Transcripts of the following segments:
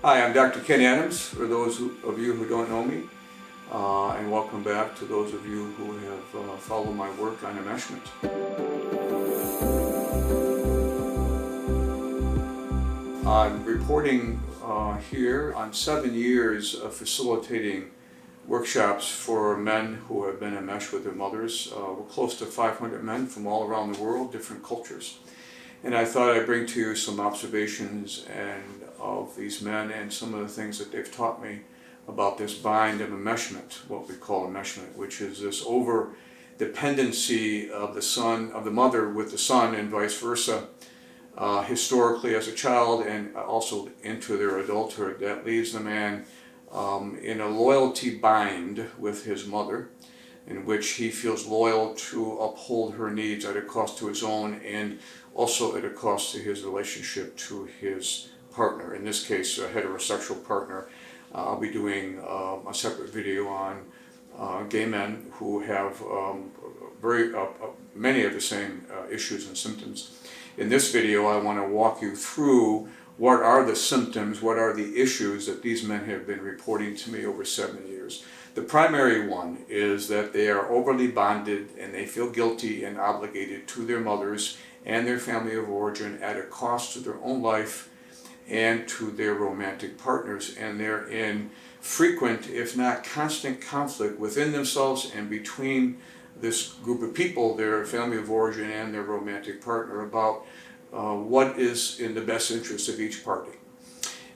Hi, I'm Dr. Ken Adams, for those of you who don't know me, and welcome back to those of you who have followed my work on enmeshment. I'm reporting here on 7 years of facilitating workshops for men who have been enmeshed with their mothers. We're close to 500 men from all around the world, different cultures. And I thought I'd bring to you some observations of these men and some of the things that they've taught me about this bind of enmeshment, what we call enmeshment, which is this over dependency of the mother with the son and vice versa, historically as a child and also into their adulthood, that leaves the man in a loyalty bind with his mother, in which he feels loyal to uphold her needs at a cost to his own and also at a cost to his relationship to his partner, in this case a heterosexual partner. I'll be doing a separate video on gay men who have many of the same issues and symptoms. In this video I want to walk you through what are the symptoms, what are the issues that these men have been reporting to me over 7 years. The primary one is that they are overly bonded and they feel guilty and obligated to their mothers and their family of origin at a cost to their own life and to their romantic partners, and they're in frequent, if not constant, conflict within themselves and between this group of people, their family of origin and their romantic partner, about what is in the best interest of each party.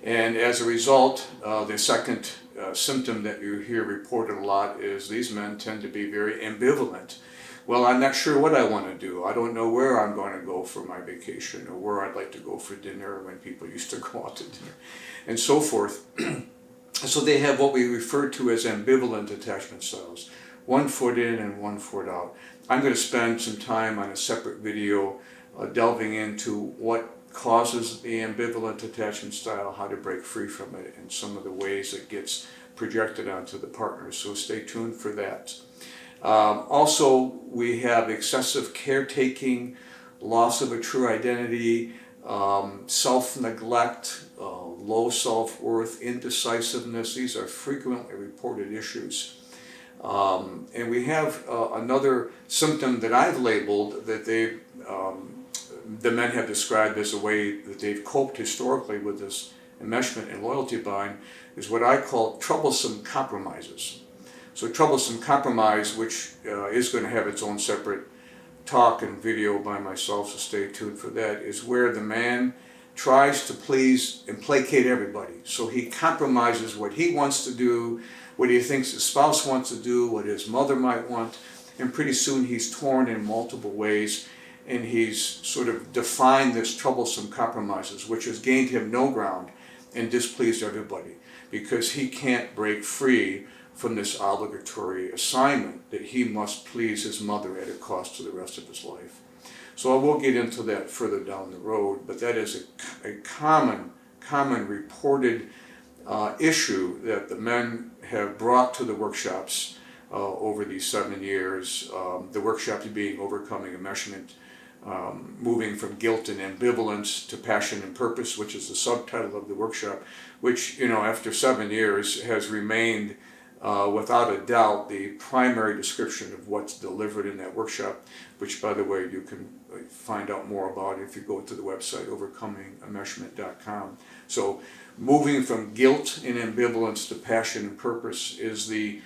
And as a result, the second symptom that you hear reported a lot is these men tend to be very ambivalent. Well, I'm not sure what I want to do. I don't know where I'm going to go for my vacation or where I'd like to go for dinner when people used to go out to dinner and so forth. So they have what we refer to as ambivalent attachment styles, 1 foot in and 1 foot out. I'm going to spend some time on a separate video delving into what causes the ambivalent attachment style, how to break free from it, and some of the ways it gets projected onto the partners. So stay tuned for that. Also, we have excessive caretaking, loss of a true identity, self-neglect, low self-worth, indecisiveness. These are frequently reported issues. And we have another symptom that I've labeled that the men have described as a way that they've coped historically with this enmeshment and loyalty bind, is what I call troublesome compromises. So troublesome compromise, which is going to have its own separate talk and video by myself, so stay tuned for that, is where the man tries to please and placate everybody. So he compromises what he wants to do, what he thinks his spouse wants to do, what his mother might want, and pretty soon he's torn in multiple ways, and he's sort of defined this troublesome compromises, which has gained him no ground and displeased everybody, because he can't break free from this obligatory assignment that he must please his mother at a cost to the rest of his life. So I will get into that further down the road, but that is a common reported issue that the men have brought to the workshops over these 7 years. The workshops being overcoming enmeshment, moving from guilt and ambivalence to passion and purpose, which is the subtitle of the workshop, which, after 7 years has remained without a doubt the primary description of what's delivered in that workshop, which, by the way, you can find out more about if you go to the website overcomingenmeshment.com. So moving from guilt and ambivalence to passion and purpose is the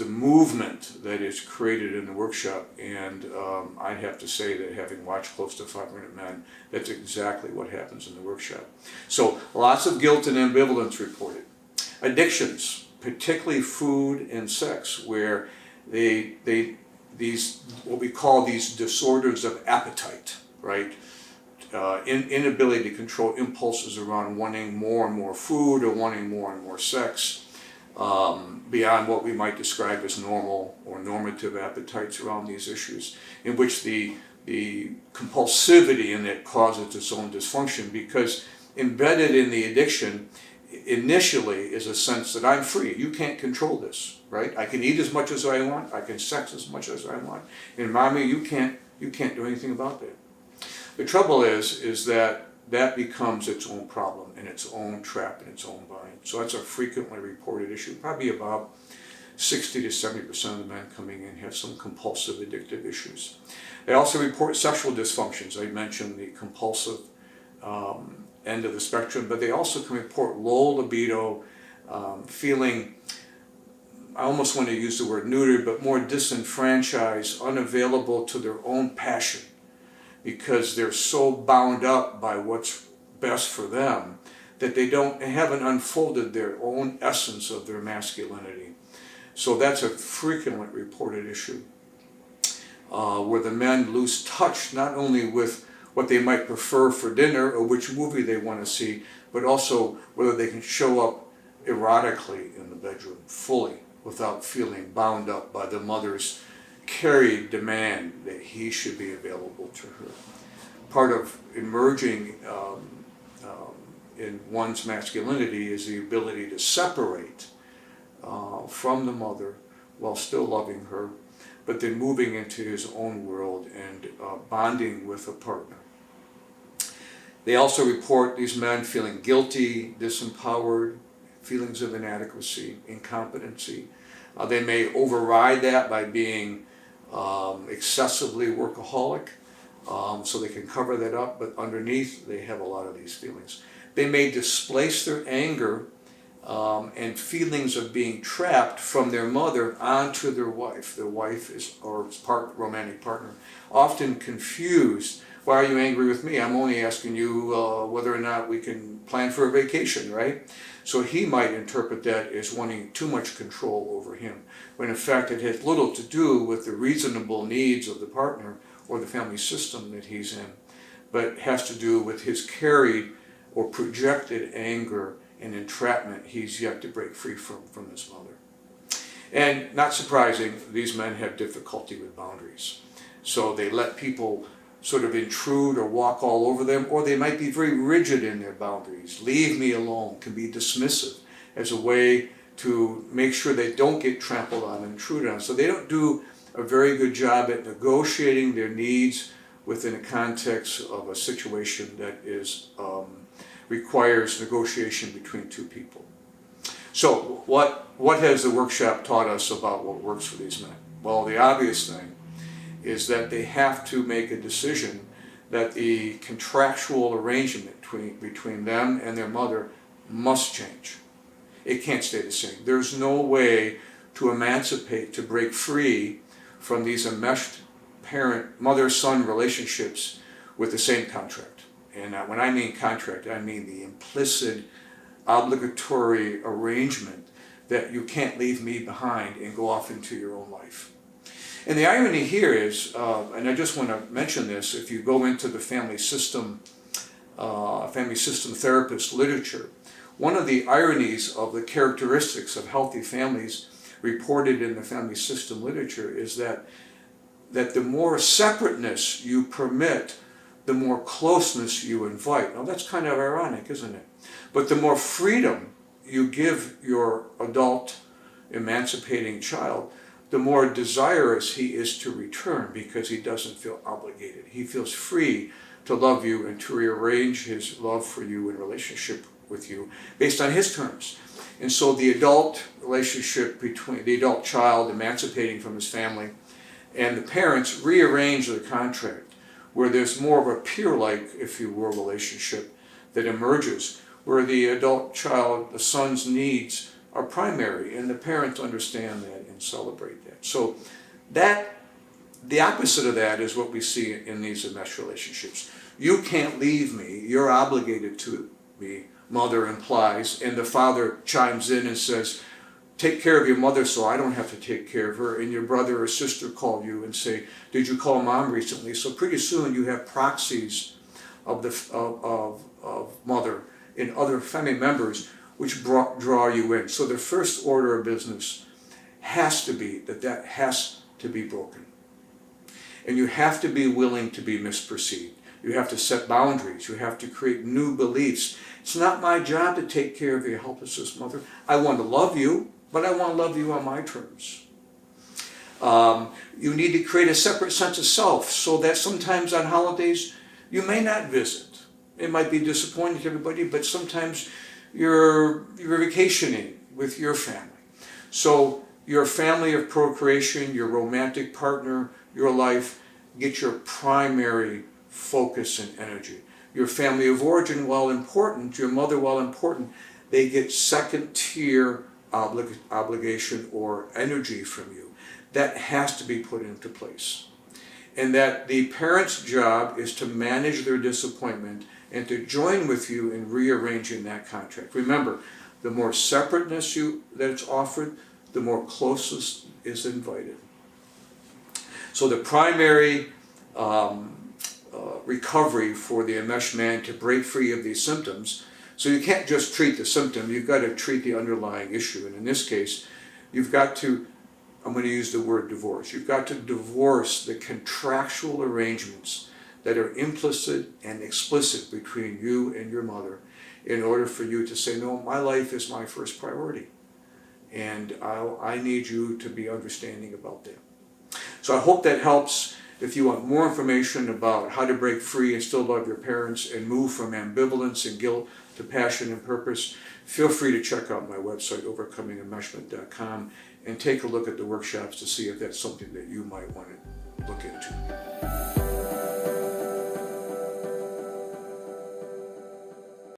movement that is created in the workshop, and I'd have to say that, having watched close to 500 men, that's exactly what happens in the workshop. So lots of guilt and ambivalence reported. Addictions, particularly food and sex, where these what we call these disorders of appetite, right? Inability to control impulses around wanting more and more food or wanting more and more sex, beyond what we might describe as normal or normative appetites around these issues, in which the compulsivity in it causes its own dysfunction, because embedded in the addiction initially is a sense that I'm free. You can't control this, right? I can eat as much as I want. I can sex as much as I want. And mommy, you can't do anything about that. The trouble is that that becomes its own problem and its own trap and its own bind. So that's a frequently reported issue. Probably about 60 to 70% of the men coming in have some compulsive addictive issues. They also report sexual dysfunctions. I mentioned the compulsive end of the spectrum, but they also can report low libido, feeling, I almost want to use the word neutered, but more disenfranchised, unavailable to their own passion, because they're so bound up by what's best for them that they haven't unfolded their own essence of their masculinity. So that's a frequently reported issue, where the men lose touch not only with what they might prefer for dinner or which movie they want to see, but also whether they can show up erotically in the bedroom fully without feeling bound up by the mother's carried demand that he should be available to her. Part of emerging in one's masculinity is the ability to separate from the mother while still loving her, but then moving into his own world and bonding with a partner. They also report these men feeling guilty, disempowered, feelings of inadequacy, incompetency. They may override that by being excessively workaholic, so they can cover that up, but underneath they have a lot of these feelings. They may displace their anger and feelings of being trapped from their mother onto their wife. Their wife or romantic partner, often confused. Why are you angry with me? I'm only asking you whether or not we can plan for a vacation, right? So he might interpret that as wanting too much control over him, when in fact it has little to do with the reasonable needs of the partner or the family system that he's in, but has to do with his carried or projected anger and entrapment he's yet to break free from his mother. And not surprising, these men have difficulty with boundaries. So they let people sort of intrude or walk all over them, or they might be very rigid in their boundaries. Leave me alone can be dismissive as a way to make sure they don't get trampled on and intruded on. So they don't do a very good job at negotiating their needs within a context of a situation that is requires negotiation between two people. So what has the workshop taught us about what works for these men? Well, the obvious thing is that they have to make a decision that the contractual arrangement between them and their mother must change. It can't stay the same. There's no way to emancipate, to break free from these enmeshed mother-son relationships with the same contract. And when I mean contract, I mean the implicit, obligatory arrangement that you can't leave me behind and go off into your own life. And the irony here is, and I just want to mention this, if you go into the family system therapist literature, one of the ironies of the characteristics of healthy families reported in the family system literature is that the more separateness you permit, the more closeness you invite. Now that's kind of ironic, isn't it? But the more freedom you give your adult emancipating child, the more desirous he is to return because he doesn't feel obligated. He feels free to love you and to rearrange his love for you in relationship with you based on his terms. And so the adult relationship between the adult child emancipating from his family and the parents rearrange the contract where there's more of a peer-like, if you will, relationship that emerges, where the adult child, the son's needs are primary, and the parents understand that and celebrate that. So the opposite of that is what we see in these enmeshed relationships. You can't leave me, you're obligated to me, mother implies, and the father chimes in and says, take care of your mother so I don't have to take care of her, and your brother or sister call you and say, did you call mom recently? So pretty soon you have proxies of mother and other family members which draw you in. So the first order of business has to be that has to be broken. And you have to be willing to be misperceived. You have to set boundaries. You have to create new beliefs. It's not my job to take care of your helpless mother. I want to love you, but I want to love you on my terms. You need to create a separate sense of self so that sometimes on holidays you may not visit. it might be disappointing to everybody, but sometimes you're vacationing with your family. So your family of procreation, your romantic partner, your life, get your primary focus and energy. Your family of origin, while important, your mother, while important, they get second tier obligation or energy from you. That has to be put into place. And that the parent's job is to manage their disappointment and to join with you in rearranging that contract. Remember, the more separateness that it's offered, the more closeness is invited. So the primary recovery for the enmeshed man to break free of these symptoms, so you can't just treat the symptom, you've got to treat the underlying issue. And in this case, you've got to, I'm going to use the word divorce, you've got to divorce the contractual arrangements that are implicit and explicit between you and your mother in order for you to say, no, my life is my first priority. And I need you to be understanding about that. So I hope that helps. If you want more information about how to break free and still love your parents and move from ambivalence and guilt to passion and purpose, feel free to check out my website, overcomingenmeshment.com, and take a look at the workshops to see if that's something that you might want to look into.